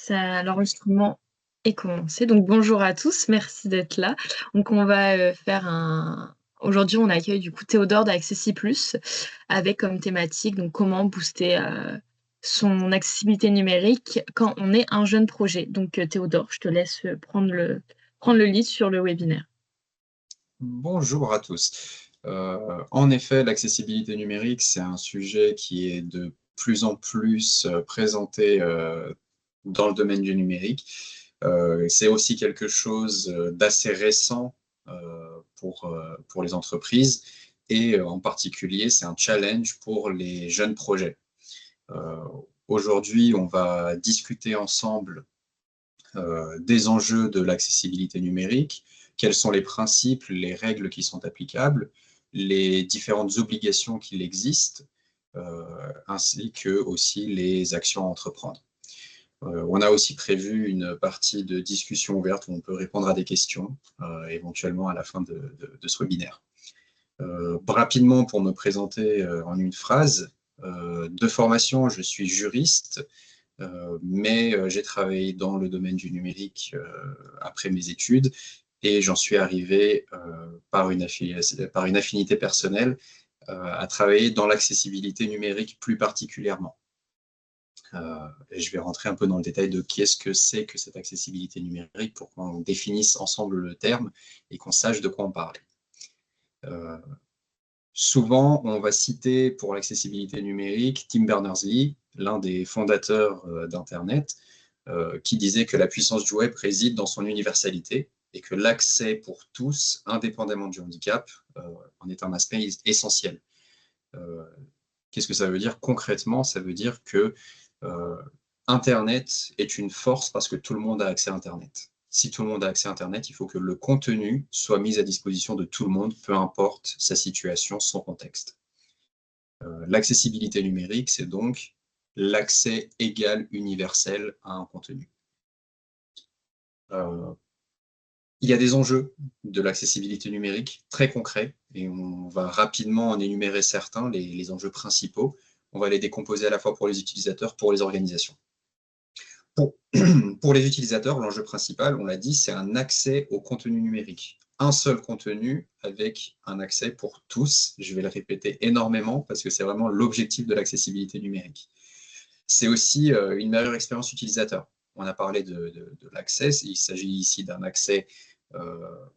L'enregistrement est commencé. Donc bonjour à tous, merci d'être là. Donc on va aujourd'hui on accueille du coup Théodore d'Accessi Plus avec comme thématique donc comment booster son accessibilité numérique quand on est un jeune projet. Donc Théodore, je te laisse prendre le lead sur le webinaire. Bonjour à tous. En effet, l'accessibilité numérique, c'est un sujet qui est de plus en plus présenté dans le domaine du numérique. C'est aussi quelque chose d'assez récent pour les entreprises et en particulier, c'est un challenge pour les jeunes projets. Aujourd'hui, on va discuter ensemble des enjeux de l'accessibilité numérique, quels sont les principes, les règles qui sont applicables, les différentes obligations qu'il existe, ainsi que aussi les actions à entreprendre. On a aussi prévu une partie de discussion ouverte où on peut répondre à des questions, éventuellement à la fin de ce webinaire. Rapidement, pour me présenter en une phrase, de formation, je suis juriste, mais j'ai travaillé dans le domaine du numérique après mes études et j'en suis arrivé par une affinité personnelle à travailler dans l'accessibilité numérique plus particulièrement. Et je vais rentrer un peu dans le détail de qu'est-ce que c'est que cette accessibilité numérique pour qu'on définisse ensemble le terme et qu'on sache de quoi on parle. Souvent, on va citer pour l'accessibilité numérique Tim Berners-Lee, l'un des fondateurs d'Internet, qui disait que la puissance du web réside dans son universalité et que l'accès pour tous, indépendamment du handicap, en est un aspect essentiel. Qu'est-ce que ça veut dire concrètement? Ça veut dire que Internet est une force parce que tout le monde a accès à Internet. Si tout le monde a accès à Internet, il faut que le contenu soit mis à disposition de tout le monde, peu importe sa situation, son contexte. L'accessibilité numérique, c'est donc l'accès égal, universel à un contenu. Il y a des enjeux de l'accessibilité numérique très concrets et on va rapidement en énumérer certains, les enjeux principaux. On va les décomposer à la fois pour les utilisateurs, pour les organisations. Pour les utilisateurs, l'enjeu principal, on l'a dit, c'est un accès au contenu numérique. Un seul contenu avec un accès pour tous. Je vais le répéter énormément parce que c'est vraiment l'objectif de l'accessibilité numérique. C'est aussi une meilleure expérience utilisateur. On a parlé de l'accès. Il s'agit ici d'un accès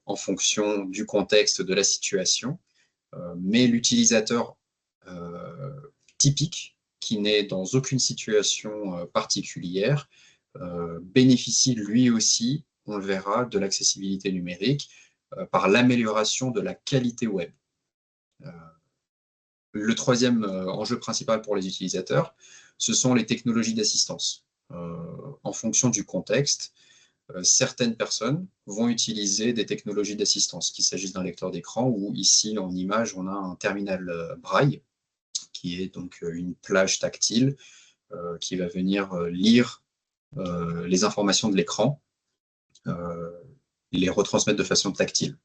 en fonction du contexte, de la situation. Mais l'utilisateur typique, qui n'est dans aucune situation particulière, bénéficie lui aussi, on le verra, de l'accessibilité numérique par l'amélioration de la qualité web. Le troisième enjeu principal pour les utilisateurs, ce sont les technologies d'assistance. En fonction du contexte, certaines personnes vont utiliser des technologies d'assistance, qu'il s'agisse d'un lecteur d'écran ou ici en image, on a un terminal braille, qui est donc une plage tactile qui va venir lire les informations de l'écran, les retransmettre de façon tactile.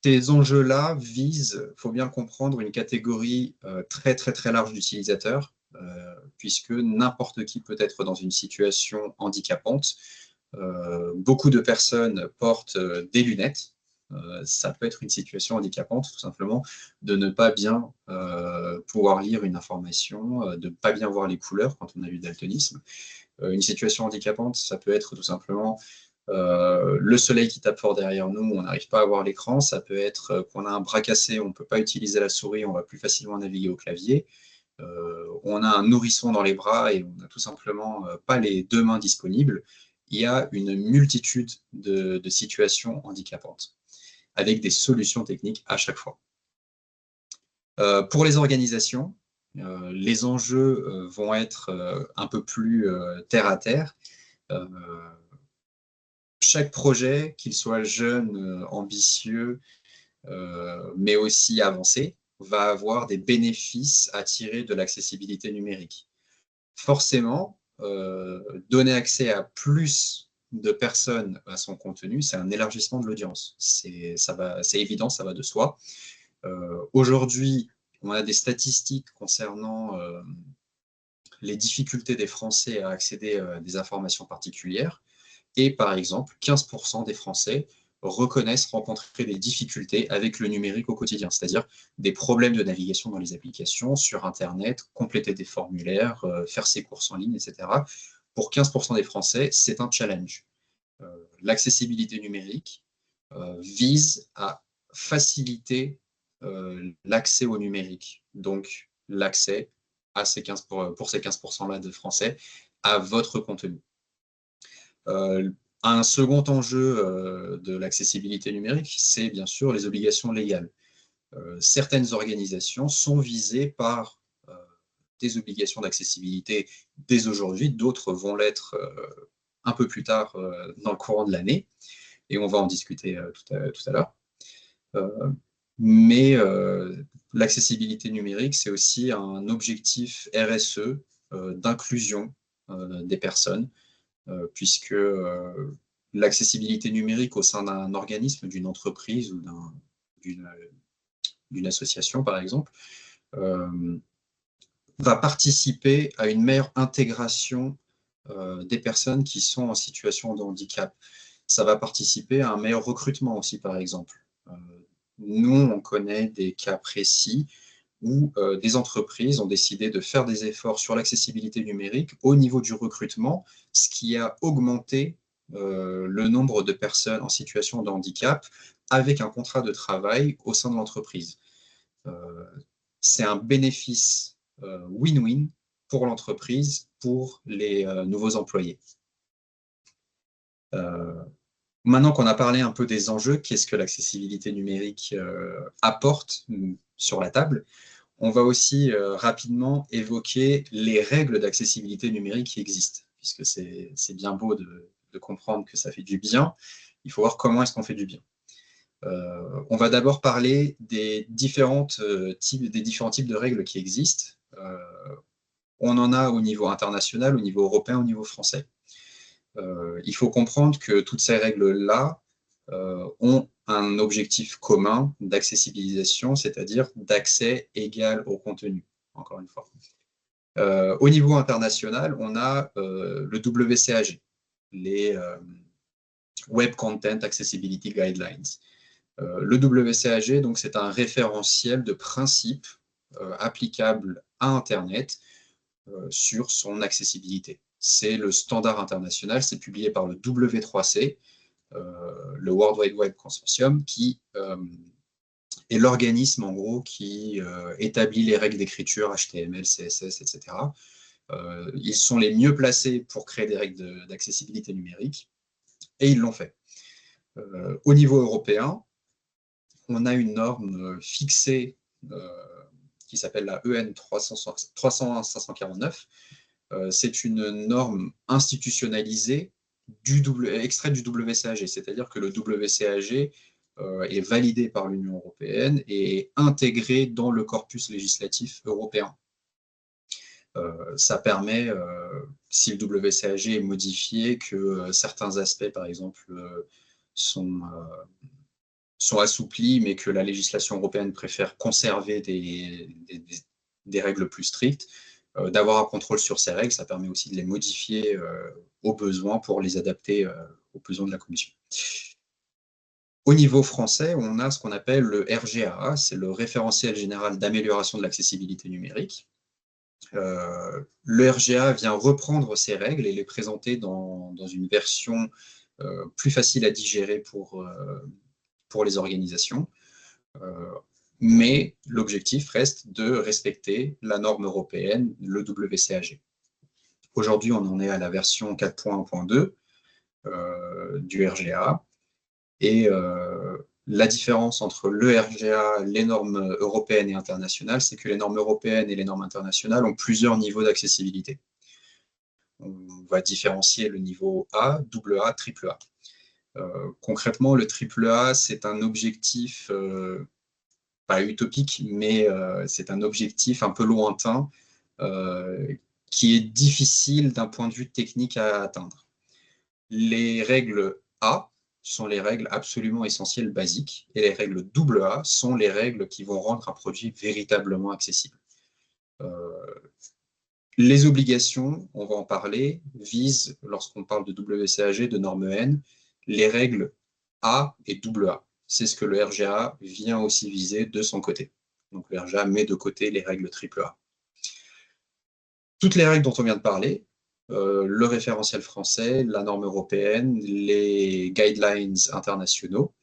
Ces enjeux-là visent, il faut bien comprendre, une catégorie très large d'utilisateurs, puisque n'importe qui peut être dans une situation handicapante. Beaucoup de personnes portent des lunettes. Ça peut être une situation handicapante, tout simplement, de ne pas bien pouvoir lire une information, de ne pas bien voir les couleurs quand on a du daltonisme. Une situation handicapante, ça peut être tout simplement le soleil qui tape fort derrière nous, on n'arrive pas à voir l'écran. Ça peut être qu'on a un bras cassé, on ne peut pas utiliser la souris, on va plus facilement naviguer au clavier. On a un nourrisson dans les bras et on n'a tout simplement pas les deux mains disponibles. Il y a une multitude de situations handicapantes, avec des solutions techniques à chaque fois. Pour les organisations, les enjeux vont être un peu plus terre à terre. Chaque projet, qu'il soit jeune, ambitieux, mais aussi avancé, va avoir des bénéfices à tirer de l'accessibilité numérique. Forcément, donner accès à plus de personnes à son contenu, c'est un élargissement de l'audience. C'est évident, ça va de soi. Aujourd'hui, on a des statistiques concernant les difficultés des Français à accéder à des informations particulières. Et par exemple, 15% des Français reconnaissent rencontrer des difficultés avec le numérique au quotidien, c'est-à-dire des problèmes de navigation dans les applications, sur Internet, compléter des formulaires, faire ses courses en ligne, etc. Pour 15% des Français, c'est un challenge. L'accessibilité numérique vise à faciliter l'accès au numérique, donc l'accès à ces 15 pour ces 15%-là de Français à votre contenu. Un second enjeu de l'accessibilité numérique, c'est bien sûr les obligations légales. Certaines organisations sont visées par des obligations d'accessibilité dès aujourd'hui, d'autres vont l'être un peu plus tard dans le courant de l'année, et on va en discuter tout à l'heure. Mais l'accessibilité numérique, c'est aussi un objectif RSE d'inclusion des personnes, puisque l'accessibilité numérique au sein d'un organisme, d'une entreprise ou d'une association, par exemple, va participer à une meilleure intégration des personnes qui sont en situation de handicap. Ça va participer à un meilleur recrutement aussi, par exemple. Nous, on connaît des cas précis où des entreprises ont décidé de faire des efforts sur l'accessibilité numérique au niveau du recrutement, ce qui a augmenté le nombre de personnes en situation de handicap avec un contrat de travail au sein de l'entreprise. C'est un bénéfice win-win pour l'entreprise, pour les nouveaux employés. Maintenant qu'on a parlé un peu des enjeux, qu'est-ce que l'accessibilité numérique apporte sur la table, on va aussi rapidement évoquer les règles d'accessibilité numérique qui existent, puisque c'est bien beau de comprendre que ça fait du bien, il faut voir comment est-ce qu'on fait du bien. On va d'abord parler des différents types de règles qui existent. On en a au niveau international, au niveau européen, au niveau français. Il faut comprendre que toutes ces règles-là ont un objectif commun d'accessibilisation, c'est-à-dire d'accès égal au contenu, encore une fois. Au niveau international, on a le WCAG, les Web Content Accessibility Guidelines. Le WCAG, donc, c'est un référentiel de principes applicables à Internet sur son accessibilité. C'est le standard international, c'est publié par le W3C, le World Wide Web Consortium, qui est l'organisme, en gros, qui établit les règles d'écriture, HTML, CSS, etc. Ils sont les mieux placés pour créer des règles d'accessibilité numérique, et ils l'ont fait. Au niveau européen, on a une norme fixée qui s'appelle la EN 301-549. C'est une norme institutionnalisée extraite du WCAG, c'est-à-dire que le WCAG est validé par l'Union européenne et intégré dans le corpus législatif européen. Ça permet, si le WCAG est modifié, que certains aspects, par exemple, sont assouplis, mais que la législation européenne préfère conserver des règles plus strictes, d'avoir un contrôle sur ces règles, ça permet aussi de les modifier aux besoins pour les adapter aux besoins de la Commission. Au niveau français, on a ce qu'on appelle le RGA, c'est le référentiel général d'amélioration de l'accessibilité numérique. Le RGA vient reprendre ces règles et les présenter dans une version plus facile à digérer pour les organisations, mais l'objectif reste de respecter la norme européenne, le WCAG. Aujourd'hui, on en est à la version 4.1.2 du RGA, et la différence entre le RGA, les normes européennes et internationales, c'est que les normes européennes et les normes internationales ont plusieurs niveaux d'accessibilité. On va différencier le niveau A, AA, AAA. Concrètement, le AAA, c'est un objectif pas utopique, mais c'est un objectif un peu lointain qui est difficile d'un point de vue technique à atteindre. Les règles A sont les règles absolument essentielles, basiques, et les règles AA sont les règles qui vont rendre un produit véritablement accessible. Les obligations, on va en parler, visent, lorsqu'on parle de WCAG, de norme N, les règles A et AA. C'est ce que le RGA vient aussi viser de son côté. Donc le RGA met de côté les règles AAA. Toutes les règles dont on vient de parler, le référentiel français, la norme européenne, les guidelines internationaux,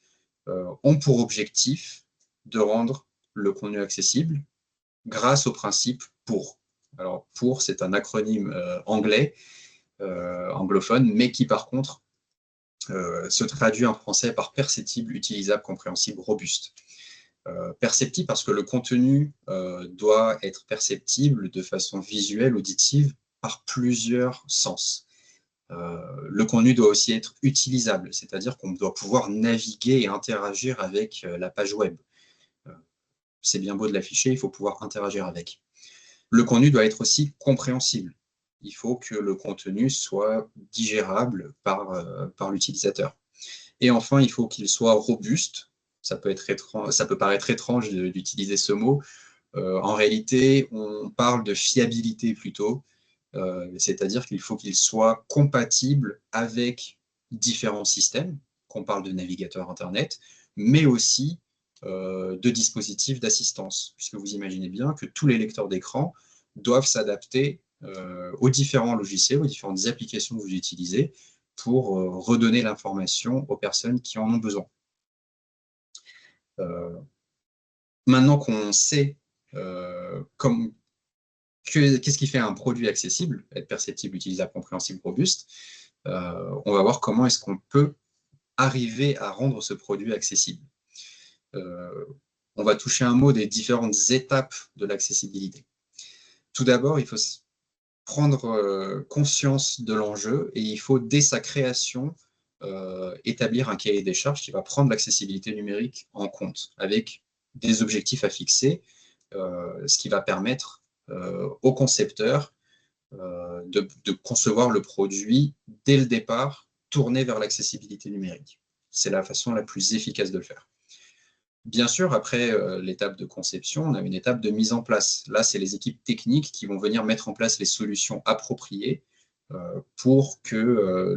ont pour objectif de rendre le contenu accessible grâce au principe POUR. Alors, POUR, c'est un acronyme anglais, anglophone, mais qui, par contre, se traduit en français par perceptible, utilisable, compréhensible, robuste. Perceptible parce que le contenu doit être perceptible de façon visuelle, auditive, par plusieurs sens. Le contenu doit aussi être utilisable, c'est-à-dire qu'on doit pouvoir naviguer et interagir avec la page web. C'est bien beau de l'afficher, il faut pouvoir interagir avec. Le contenu doit être aussi compréhensible. Il faut que le contenu soit digérable par l'utilisateur. Et enfin, il faut qu'il soit robuste. Ça peut paraître étrange d'utiliser ce mot. En réalité, on parle de fiabilité plutôt. C'est-à-dire qu'il faut qu'il soit compatible avec différents systèmes, qu'on parle de navigateur Internet, mais aussi de dispositifs d'assistance, puisque vous imaginez bien que tous les lecteurs d'écran doivent s'adapter aux différents logiciels, aux différentes applications que vous utilisez pour redonner l'information aux personnes qui en ont besoin. Maintenant qu'on sait qu'est-ce qui fait un produit accessible, être perceptible, utilisable, compréhensible, robuste, on va voir comment est-ce qu'on peut arriver à rendre ce produit accessible. On va toucher un mot des différentes étapes de l'accessibilité. Tout d'abord, il faut prendre conscience de l'enjeu et il faut, dès sa création, établir un cahier des charges qui va prendre l'accessibilité numérique en compte, avec des objectifs à fixer, ce qui va permettre aux concepteurs de concevoir le produit dès le départ tourné vers l'accessibilité numérique. C'est la façon la plus efficace de le faire. Bien sûr, après l'étape de conception, on a une étape de mise en place. Là, c'est les équipes techniques qui vont venir mettre en place les solutions appropriées pour que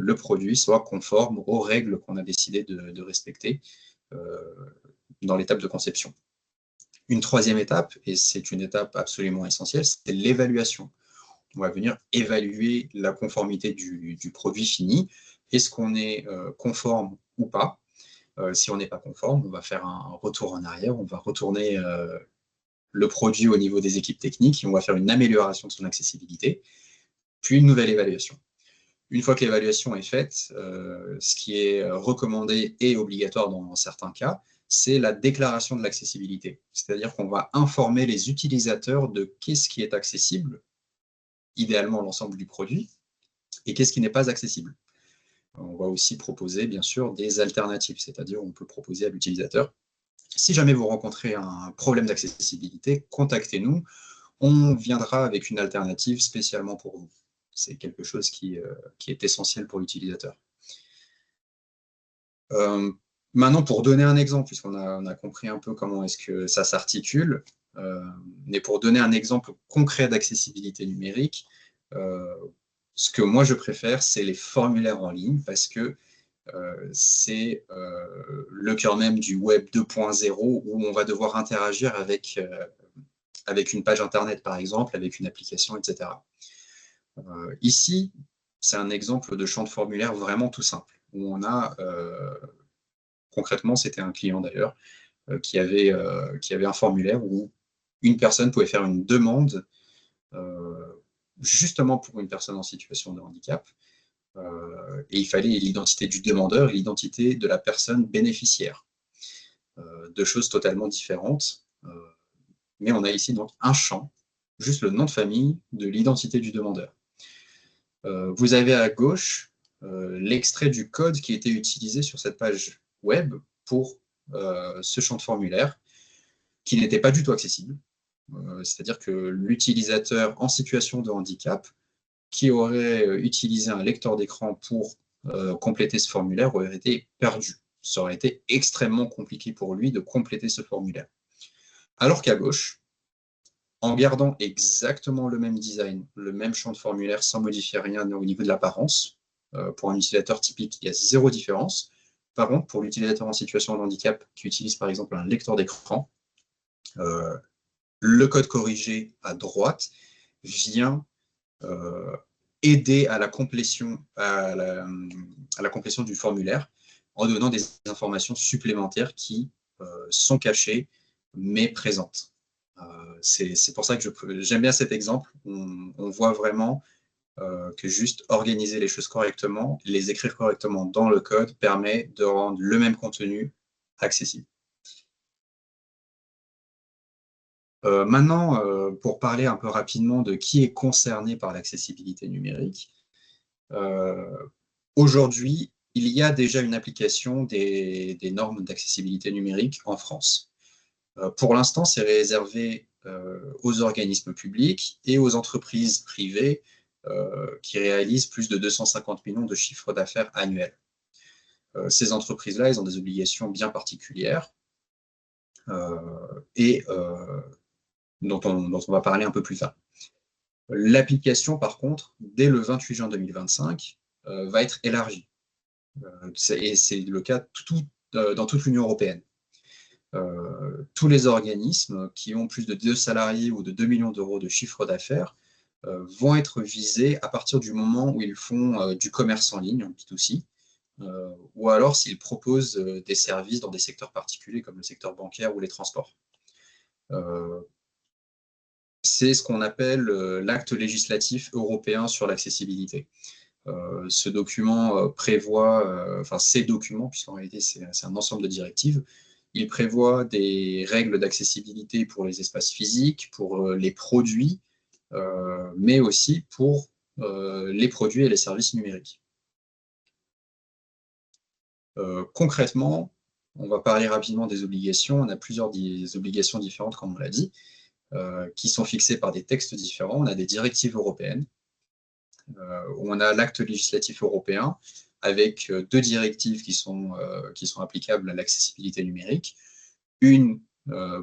le produit soit conforme aux règles qu'on a décidé de respecter dans l'étape de conception. Une troisième étape, et c'est une étape absolument essentielle, c'est l'évaluation. On va venir évaluer la conformité du produit fini. Est-ce qu'on est conforme ou pas? Si on n'est pas conforme, on va faire un retour en arrière, on va retourner le produit au niveau des équipes techniques et on va faire une amélioration de son accessibilité, puis une nouvelle évaluation. Une fois que l'évaluation est faite, ce qui est recommandé et obligatoire dans certains cas, c'est la déclaration de l'accessibilité. C'est-à-dire qu'on va informer les utilisateurs de qu'est-ce qui est accessible, idéalement l'ensemble du produit, et qu'est-ce qui n'est pas accessible. On va aussi proposer, bien sûr, des alternatives, c'est-à-dire on peut proposer à l'utilisateur, si jamais vous rencontrez un problème d'accessibilité, contactez-nous, on viendra avec une alternative spécialement pour vous. C'est quelque chose qui est essentiel pour l'utilisateur. Maintenant, pour donner un exemple, puisqu'on a compris un peu comment est-ce que ça s'articule, mais pour donner un exemple concret d'accessibilité numérique, ce que moi je préfère, c'est les formulaires en ligne, parce que c'est le cœur même du web 2.0 où on va devoir interagir avec une page internet, par exemple, avec une application, etc. Ici, c'est un exemple de champ de formulaire vraiment tout simple, où on a, concrètement, c'était un client d'ailleurs, qui avait un formulaire où une personne pouvait faire une demande justement pour une personne en situation de handicap, et il fallait l'identité du demandeur et l'identité de la personne bénéficiaire. Deux choses totalement différentes, mais on a ici donc un champ, juste le nom de famille de l'identité du demandeur. Vous avez à gauche l'extrait du code qui était utilisé sur cette page web pour ce champ de formulaire, qui n'était pas du tout accessible. C'est-à-dire que l'utilisateur en situation de handicap qui aurait utilisé un lecteur d'écran pour compléter ce formulaire aurait été perdu. Ça aurait été extrêmement compliqué pour lui de compléter ce formulaire. Alors qu'à gauche, en gardant exactement le même design, le même champ de formulaire, sans modifier rien au niveau de l'apparence. Pour un utilisateur typique, il y a zéro différence. Par contre, pour l'utilisateur en situation de handicap qui utilise par exemple un lecteur d'écran, le code corrigé à droite vient aider à la complétion, du formulaire en donnant des informations supplémentaires qui sont cachées mais présentes. C'est pour ça que j'aime bien cet exemple. On voit vraiment que juste organiser les choses correctement, les écrire correctement dans le code permet de rendre le même contenu accessible. Maintenant, pour parler un peu rapidement de qui est concerné par l'accessibilité numérique, aujourd'hui, il y a déjà une application des normes d'accessibilité numérique en France. Pour l'instant, c'est réservé aux organismes publics et aux entreprises privées qui réalisent plus de 250 millions de chiffres d'affaires annuels. Ces entreprises-là, elles ont des obligations bien particulières et dont on va parler un peu plus tard. L'application, par contre, dès le 28 juin 2025, va être élargie. Et c'est le cas dans toute l'Union européenne. Tous les organismes qui ont plus de 2 salariés ou de 2 millions d'euros de chiffre d'affaires vont être visés à partir du moment où ils font du commerce en ligne, en B2C, ou alors s'ils proposent des services dans des secteurs particuliers comme le secteur bancaire ou les transports. C'est ce qu'on appelle l'acte législatif européen sur l'accessibilité. Ce document prévoit, ces documents, puisqu'en réalité c'est un ensemble de directives, il prévoit des règles d'accessibilité pour les espaces physiques, pour les produits, mais aussi pour les produits et les services numériques. Concrètement, on va parler rapidement des obligations. On a plusieurs obligations différentes, comme on l'a dit, qui sont fixées par des textes différents. On a des directives européennes, où on a l'acte législatif européen, avec 2 directives qui sont applicables à l'accessibilité numérique, une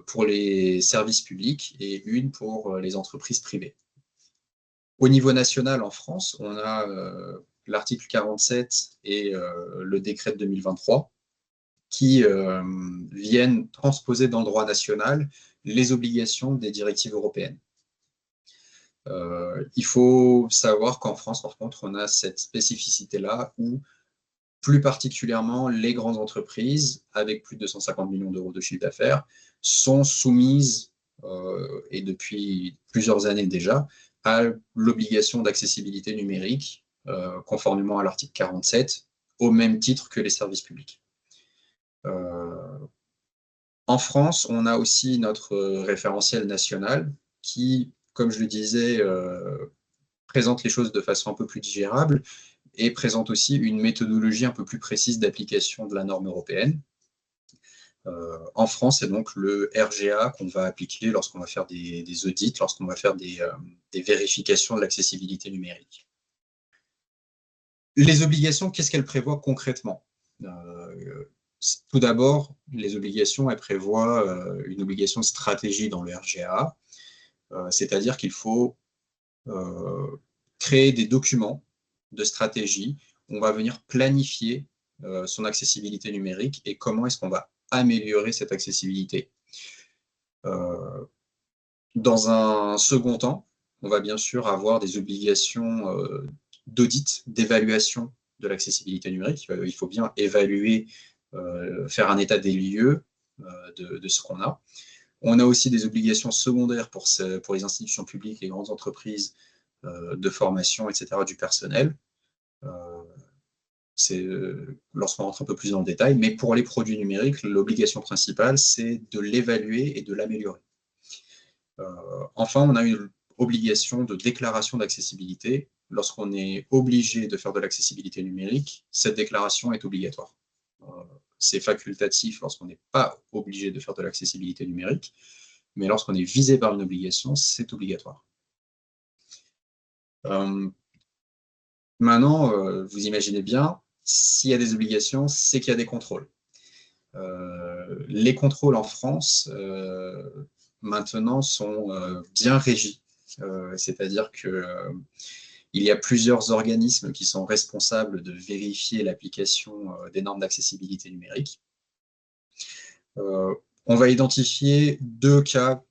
pour les services publics et une pour les entreprises privées. Au niveau national, en France, on a l'article 47 et le décret de 2023 qui viennent transposer dans le droit national les obligations des directives européennes. Il faut savoir qu'en France, par contre, on a cette spécificité-là où, plus particulièrement, les grandes entreprises, avec plus de 250 millions d'euros de chiffre d'affaires, sont soumises, et depuis plusieurs années déjà, à l'obligation d'accessibilité numérique, conformément à l'article 47, au même titre que les services publics. En France, on a aussi notre référentiel national qui, comme je le disais, présente les choses de façon un peu plus digérable et présente aussi une méthodologie un peu plus précise d'application de la norme européenne. En France, c'est donc le RGA qu'on va appliquer lorsqu'on va faire des audits, lorsqu'on va faire des vérifications de l'accessibilité numérique. Les obligations, qu'est-ce qu'elles prévoient concrètement ? Tout d'abord, les obligations, elles prévoient une obligation de stratégie dans le RGA, c'est-à-dire qu'il faut créer des documents de stratégie où on va venir planifier son accessibilité numérique et comment est-ce qu'on va améliorer cette accessibilité. Dans un second temps, on va bien sûr avoir des obligations d'audit, d'évaluation de l'accessibilité numérique. Il faut bien évaluer, faire un état des lieux de ce qu'on a. On a aussi des obligations secondaires pour les institutions publiques, les grandes entreprises de formation, etc., du personnel. C'est lorsqu'on rentre un peu plus dans le détail, mais pour les produits numériques, l'obligation principale, c'est de l'évaluer et de l'améliorer. Enfin, on a une obligation de déclaration d'accessibilité. Lorsqu'on est obligé de faire de l'accessibilité numérique, cette déclaration est obligatoire. C'est facultatif lorsqu'on n'est pas obligé de faire de l'accessibilité numérique, mais lorsqu'on est visé par une obligation, c'est obligatoire. Maintenant, vous imaginez bien, s'il y a des obligations, c'est qu'il y a des contrôles. Les contrôles en France, maintenant sont bien régis. C'est-à-dire que il y a plusieurs organismes qui sont responsables de vérifier l'application des normes d'accessibilité numérique. On va identifier deux cas.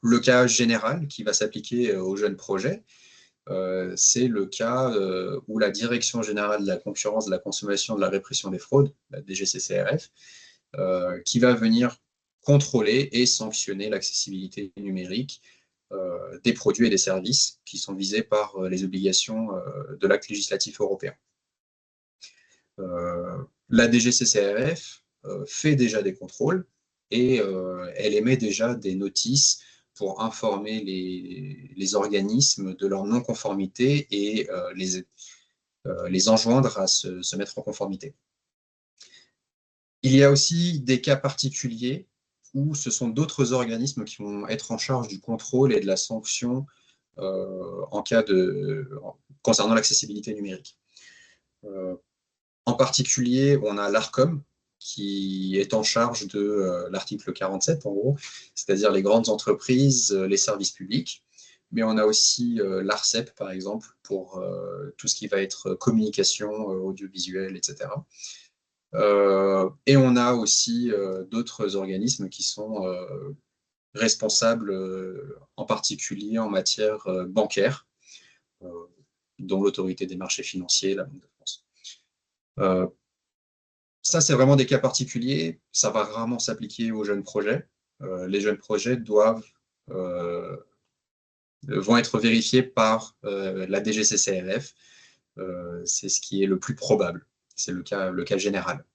Le cas général qui va s'appliquer aux jeunes projets, c'est le cas où la Direction générale de la concurrence, de la consommation, de la répression des fraudes, la DGCCRF, qui va venir contrôler et sanctionner l'accessibilité numérique des produits et des services qui sont visés par les obligations de l'acte législatif européen. La DGCCRF fait déjà des contrôles et elle émet déjà des notices pour informer les organismes de leur non-conformité et les enjoindre à se mettre en conformité. Il y a aussi des cas particuliers où ce sont d'autres organismes qui vont être en charge du contrôle et de la sanction concernant l'accessibilité numérique. En particulier, on a l'ARCOM, qui est en charge de l'article 47, en gros, c'est-à-dire les grandes entreprises, les services publics. Mais on a aussi l'ARCEP, par exemple, pour tout ce qui va être communication audiovisuelle, etc. Et on a aussi d'autres organismes qui sont responsables, en particulier en matière bancaire, dont l'autorité des marchés financiers, la Banque de France. Ça, c'est vraiment des cas particuliers. Ça va rarement s'appliquer aux jeunes projets. Les jeunes projets vont être vérifiés par la DGCCRF. C'est ce qui est le plus probable. C'est le cas général.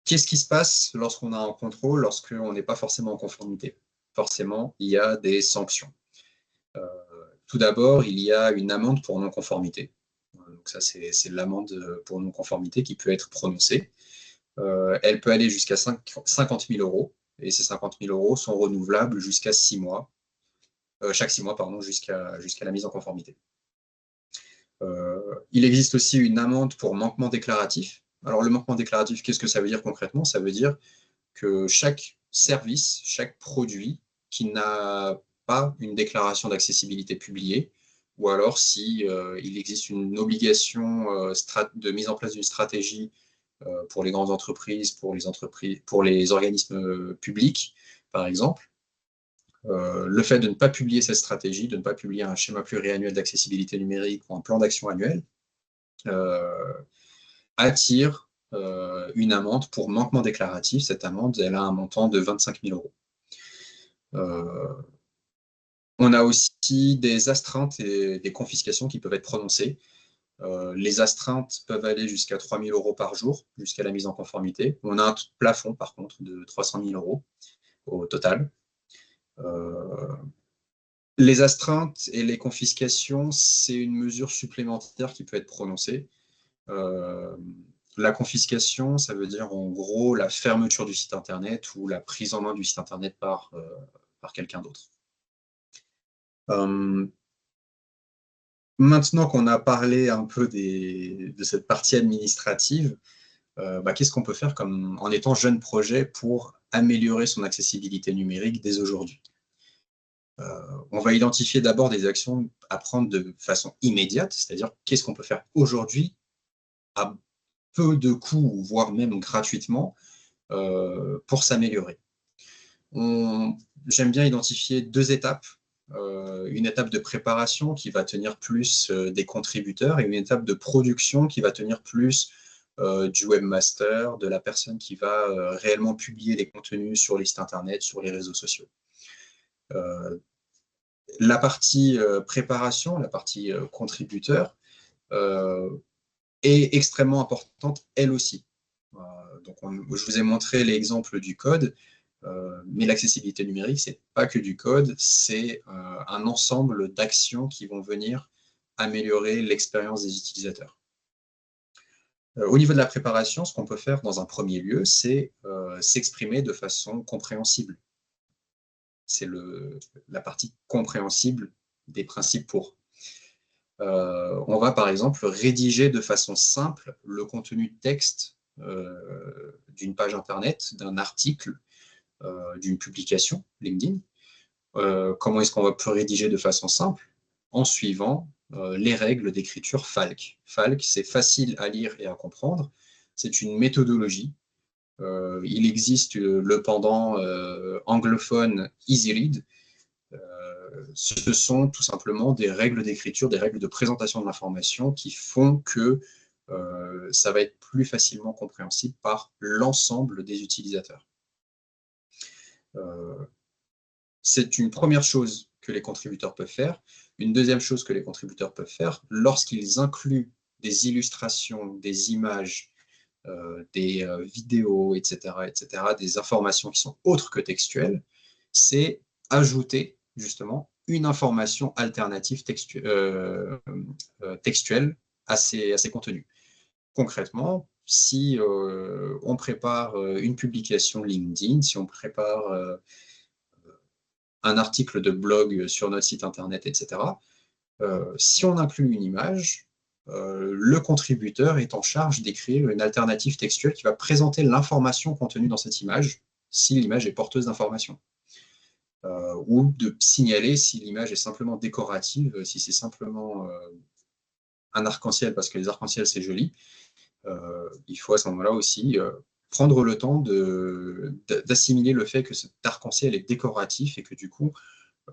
Qu'est-ce qui se passe lorsqu'on a un contrôle, lorsqu'on n'est pas forcément en conformité? Forcément, il y a des sanctions. Tout d'abord, il y a une amende pour non-conformité. Donc ça, c'est l'amende pour non-conformité qui peut être prononcée. Elle peut aller jusqu'à 50 000 euros, et ces 50 000 euros sont renouvelables jusqu'à 6 mois, chaque 6 mois, pardon, jusqu'à la mise en conformité. Il existe aussi une amende pour manquement déclaratif. Alors, le manquement déclaratif, qu'est-ce que ça veut dire concrètement? Ça veut dire que chaque service, chaque produit qui n'a pas une déclaration d'accessibilité publiée, ou alors si il existe une obligation de mise en place d'une stratégie pour les grandes entreprises, pour les organismes publics, par exemple, le fait de ne pas publier cette stratégie, de ne pas publier un schéma pluriannuel d'accessibilité numérique ou un plan d'action annuel, attire une amende pour manquement déclaratif. Cette amende, elle a un montant de 25 000 euros. On a aussi des astreintes et des confiscations qui peuvent être prononcées. Les astreintes peuvent aller jusqu'à 3 000 euros par jour, jusqu'à la mise en conformité. On a un plafond, par contre, de 300 000 euros au total. Les astreintes et les confiscations, c'est une mesure supplémentaire qui peut être prononcée. La confiscation, ça veut dire en gros la fermeture du site internet ou la prise en main du site internet par quelqu'un d'autre. Maintenant qu'on a parlé un peu de cette partie administrative, qu'est-ce qu'on peut faire en étant jeune projet pour améliorer son accessibilité numérique dès aujourd'hui? On va identifier d'abord des actions à prendre de façon immédiate, c'est-à-dire qu'est-ce qu'on peut faire aujourd'hui à peu de coûts, voire même gratuitement, pour s'améliorer. J'aime bien identifier deux étapes. Une étape de préparation qui va tenir plus des contributeurs et une étape de production qui va tenir plus du webmaster, de la personne qui va réellement publier les contenus sur les sites internet, sur les réseaux sociaux. La partie préparation, la partie contributeur est extrêmement importante elle aussi. Donc je vous ai montré l'exemple du code, mais l'accessibilité numérique, ce n'est pas que du code, c'est un ensemble d'actions qui vont venir améliorer l'expérience des utilisateurs. Au niveau de la préparation, ce qu'on peut faire dans un premier lieu, c'est s'exprimer de façon compréhensible. C'est la partie compréhensible des principes pour. On va par exemple rédiger de façon simple le contenu de texte d'une page Internet, d'un article, d'une publication LinkedIn. Comment est-ce qu'on va pouvoir rédiger de façon simple? En suivant les règles d'écriture FALC. FALC, c'est facile à lire et à comprendre. C'est une méthodologie. Il existe le pendant anglophone EasyRead. Ce sont tout simplement des règles d'écriture, des règles de présentation de l'information qui font que ça va être plus facilement compréhensible par l'ensemble des utilisateurs. C'est une première chose que les contributeurs peuvent faire. Une deuxième chose que les contributeurs peuvent faire, lorsqu'ils incluent des illustrations, des images, des vidéos, etc., des informations qui sont autres que textuelles, c'est ajouter justement une information alternative textuelle à ces contenus. Concrètement, si on prépare une publication LinkedIn, si on prépare un article de blog sur notre site internet, etc., si on inclut une image, le contributeur est en charge d'écrire une alternative textuelle qui va présenter l'information contenue dans cette image, si l'image est porteuse d'informations. Ou de signaler si l'image est simplement décorative, si c'est simplement un arc-en-ciel, parce que les arcs-en-ciel, c'est joli. Il faut à ce moment-là aussi prendre le temps d'assimiler le fait que cet arc-en-ciel est décoratif et que du coup,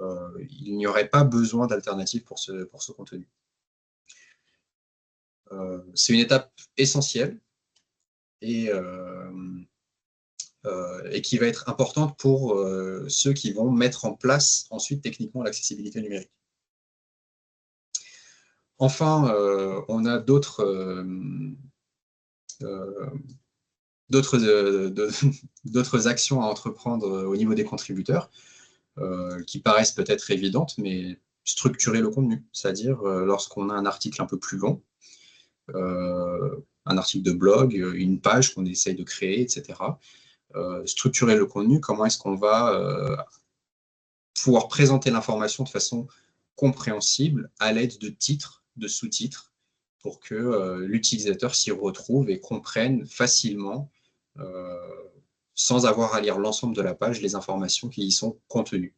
il n'y aurait pas besoin d'alternative pour ce contenu. C'est une étape essentielle et qui va être importante pour ceux qui vont mettre en place ensuite techniquement l'accessibilité numérique. Enfin, on a d'autres actions à entreprendre au niveau des contributeurs qui paraissent peut-être évidentes, mais structurer le contenu, c'est-à-dire lorsqu'on a un article un peu plus long, un article de blog, une page qu'on essaye de créer, etc. Structurer le contenu, comment est-ce qu'on va pouvoir présenter l'information de façon compréhensible à l'aide de titres, de sous-titres, pour que l'utilisateur s'y retrouve et comprenne facilement, sans avoir à lire l'ensemble de la page, les informations qui y sont contenues.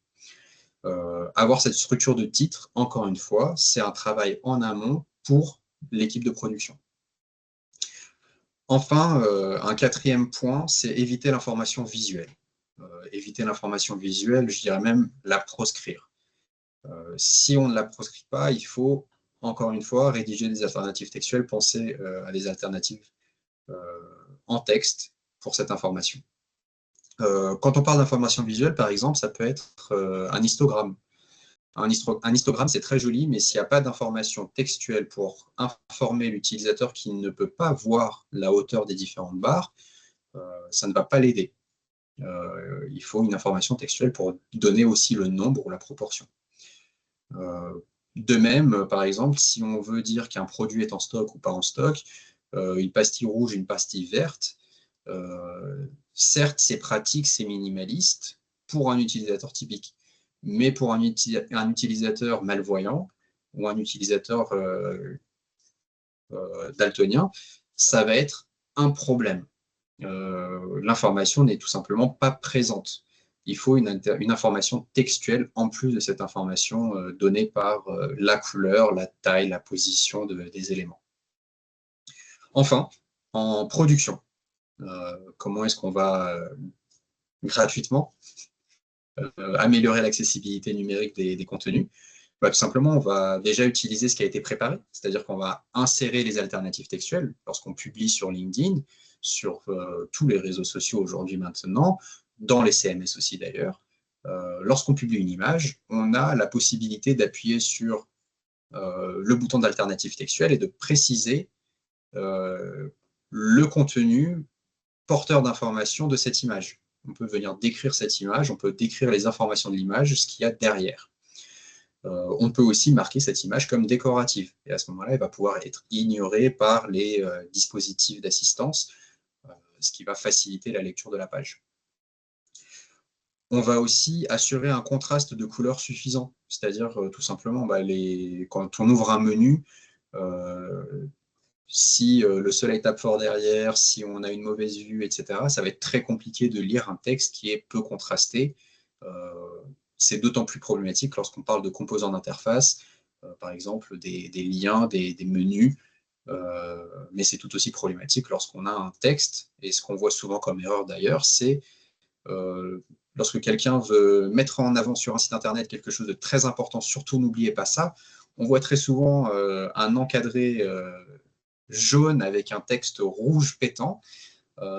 Avoir cette structure de titre, encore une fois, c'est un travail en amont pour l'équipe de production. Enfin, un quatrième point, c'est éviter l'information visuelle. Éviter l'information visuelle, je dirais même la proscrire. Si on ne la proscrit pas, il faut, encore une fois, rédiger des alternatives textuelles, penser à des alternatives en texte pour cette information. Quand on parle d'information visuelle, par exemple, ça peut être un histogramme. Un histogramme, c'est très joli, mais s'il n'y a pas d'information textuelle pour informer l'utilisateur qui ne peut pas voir la hauteur des différentes barres, ça ne va pas l'aider. Il faut une information textuelle pour donner aussi le nombre ou la proportion. De même, par exemple, si on veut dire qu'un produit est en stock ou pas en stock, une pastille rouge, une pastille verte, certes, c'est pratique, c'est minimaliste pour un utilisateur typique. Mais pour un utilisateur malvoyant ou un utilisateur daltonien, ça va être un problème. L'information n'est tout simplement pas présente. Il faut une information textuelle en plus de cette information donnée par la couleur, la taille, la position des éléments. Enfin, en production, comment est-ce qu'on va gratuitement améliorer l'accessibilité numérique des contenus? Tout simplement, on va déjà utiliser ce qui a été préparé, c'est-à-dire qu'on va insérer les alternatives textuelles lorsqu'on publie sur LinkedIn, sur tous les réseaux sociaux aujourd'hui maintenant, dans les CMS aussi d'ailleurs. Lorsqu'on publie une image, on a la possibilité d'appuyer sur le bouton d'alternative textuelle et de préciser le contenu porteur d'informations de cette image. On peut venir décrire cette image, on peut décrire les informations de l'image, ce qu'il y a derrière. On peut aussi marquer cette image comme décorative. Et à ce moment-là, elle va pouvoir être ignorée par les dispositifs d'assistance, ce qui va faciliter la lecture de la page. On va aussi assurer un contraste de couleurs suffisant, c'est-à-dire tout simplement, quand on ouvre un menu, Si le soleil tape fort derrière, si on a une mauvaise vue, etc., ça va être très compliqué de lire un texte qui est peu contrasté. C'est d'autant plus problématique lorsqu'on parle de composants d'interface, par exemple des liens, des menus, mais c'est tout aussi problématique lorsqu'on a un texte, et ce qu'on voit souvent comme erreur d'ailleurs, c'est lorsque quelqu'un veut mettre en avant sur un site internet quelque chose de très important, surtout n'oubliez pas ça, on voit très souvent un encadré jaune avec un texte rouge pétant,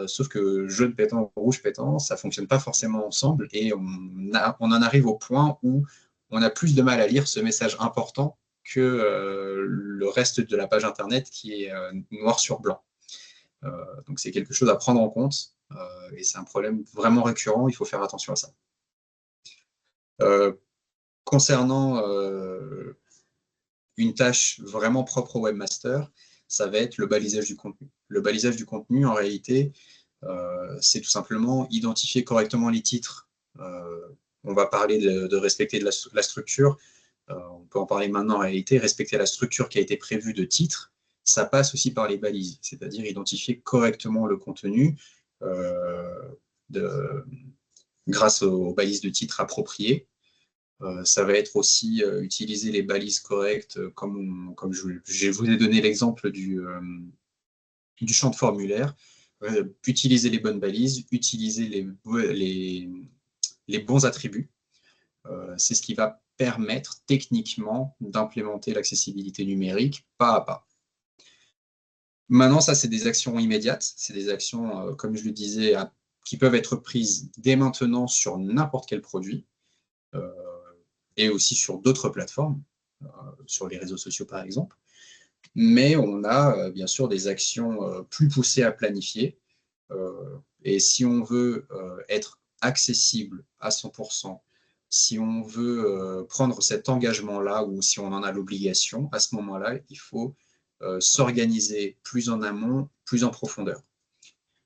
sauf que jaune pétant, rouge pétant, ça ne fonctionne pas forcément ensemble, et on en arrive au point où on a plus de mal à lire ce message important que le reste de la page internet qui est noir sur blanc. Donc c'est quelque chose à prendre en compte, et c'est un problème vraiment récurrent, il faut faire attention à ça. Concernant une tâche vraiment propre au webmaster, ça va être le balisage du contenu. Le balisage du contenu, en réalité, c'est tout simplement identifier correctement les titres. On va parler de respecter la structure. On peut en parler maintenant en réalité. Respecter la structure qui a été prévue de titres, ça passe aussi par les balises, c'est-à-dire identifier correctement le contenu grâce aux balises de titres appropriées. Ça va être aussi utiliser les balises correctes, comme je vous ai donné l'exemple du champ de formulaire. Utiliser les bonnes balises, utiliser les bons attributs. C'est ce qui va permettre techniquement d'implémenter l'accessibilité numérique pas à pas. Maintenant, ça, c'est des actions immédiates. C'est des actions, comme je le disais, qui peuvent être prises dès maintenant sur n'importe quel produit. Et aussi sur d'autres plateformes, sur les réseaux sociaux par exemple. Mais on a bien sûr des actions plus poussées à planifier. Et si on veut être accessible à 100%, si on veut prendre cet engagement-là, ou si on en a l'obligation, à ce moment-là, il faut s'organiser plus en amont, plus en profondeur.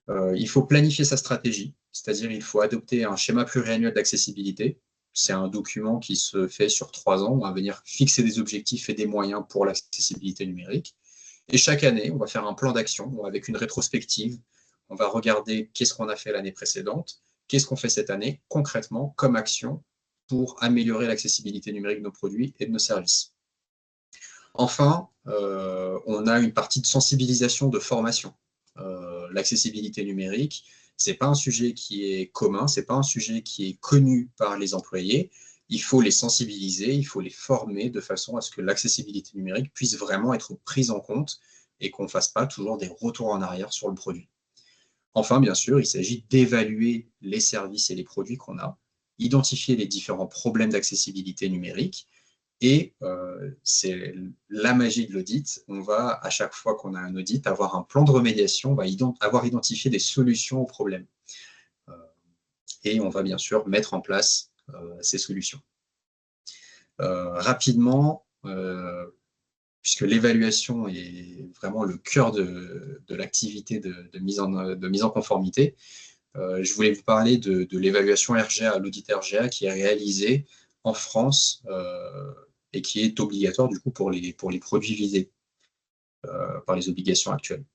Il faut planifier sa stratégie, c'est-à-dire il faut adopter un schéma pluriannuel d'accessibilité. C'est un document qui se fait sur 3 ans. On va venir fixer des objectifs et des moyens pour l'accessibilité numérique. Et chaque année, on va faire un plan d'action avec une rétrospective. On va regarder qu'est-ce qu'on a fait l'année précédente, qu'est-ce qu'on fait cette année concrètement comme action pour améliorer l'accessibilité numérique de nos produits et de nos services. Enfin, on a une partie de sensibilisation, de formation. L'accessibilité numérique, ce n'est pas un sujet qui est commun, ce n'est pas un sujet qui est connu par les employés. Il faut les sensibiliser, il faut les former de façon à ce que l'accessibilité numérique puisse vraiment être prise en compte et qu'on ne fasse pas toujours des retours en arrière sur le produit. Enfin, bien sûr, il s'agit d'évaluer les services et les produits qu'on a, identifier les différents problèmes d'accessibilité numérique. Et c'est la magie de l'audit. On va, à chaque fois qu'on a un audit, avoir un plan de remédiation, on va avoir identifié des solutions aux problèmes. Et on va bien sûr mettre en place ces solutions. Rapidement, puisque l'évaluation est vraiment le cœur de l'activité de mise en conformité, je voulais vous parler de l'évaluation RGA, l'audit RGA qui est réalisé en France et qui est obligatoire du coup pour les produits visés par les obligations actuelles.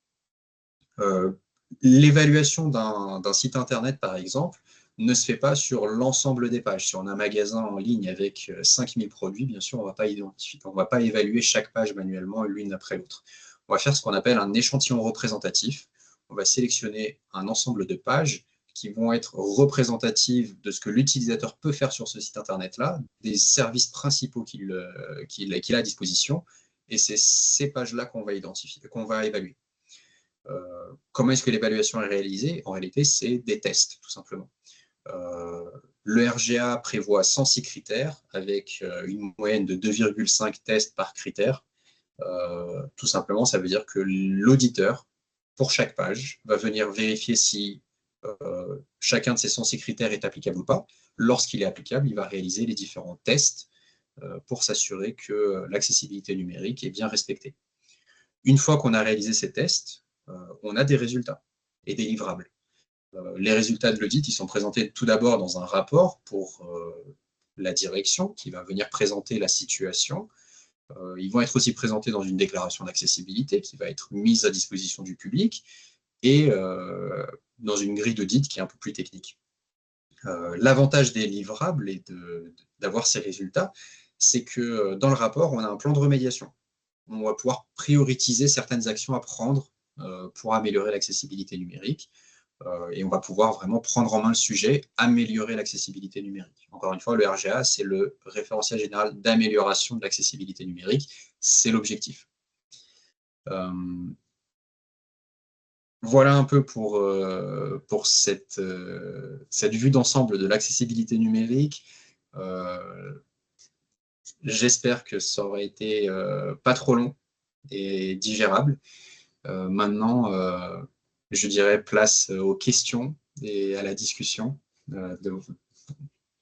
L'évaluation d'un site internet, par exemple, ne se fait pas sur l'ensemble des pages. Si on a un magasin en ligne avec 5000 produits, bien sûr, on ne va pas évaluer chaque page manuellement l'une après l'autre. On va faire ce qu'on appelle un échantillon représentatif. On va sélectionner un ensemble de pages qui vont être représentatives de ce que l'utilisateur peut faire sur ce site internet-là, des services principaux qu'il a à disposition, et c'est ces pages-là qu'on va identifier, qu'on va évaluer. Comment est-ce que l'évaluation est réalisée? En réalité, c'est des tests, tout simplement. Le RGA prévoit 106 critères avec une moyenne de 2,5 tests par critère. Tout simplement, ça veut dire que l'auditeur, pour chaque page, va venir vérifier si chacun de ces 106 critères est applicable ou pas. Lorsqu'il est applicable, il va réaliser les différents tests pour s'assurer que l'accessibilité numérique est bien respectée. Une fois qu'on a réalisé ces tests, on a des résultats et des livrables. Les résultats de l'audit, ils sont présentés tout d'abord dans un rapport pour la direction qui va venir présenter la situation. Ils vont être aussi présentés dans une déclaration d'accessibilité qui va être mise à disposition du public et dans une grille d'audit qui est un peu plus technique. L'avantage des livrables et d'avoir ces résultats, c'est que dans le rapport, on a un plan de remédiation. On va pouvoir prioriser certaines actions à prendre pour améliorer l'accessibilité numérique. Et on va pouvoir vraiment prendre en main le sujet, améliorer l'accessibilité numérique. Encore une fois, le RGA, c'est le référentiel général d'amélioration de l'accessibilité numérique. C'est l'objectif. Voilà un peu pour cette vue d'ensemble de l'accessibilité numérique. J'espère que ça aura été pas trop long et digérable. Maintenant, je dirais place aux questions et à la discussion.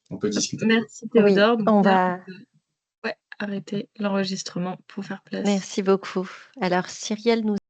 On peut discuter. Merci Oui, Théodore. Donc on là, va. ouais, arrêter l'enregistrement pour faire place. Merci beaucoup. Alors, Cyrielle nous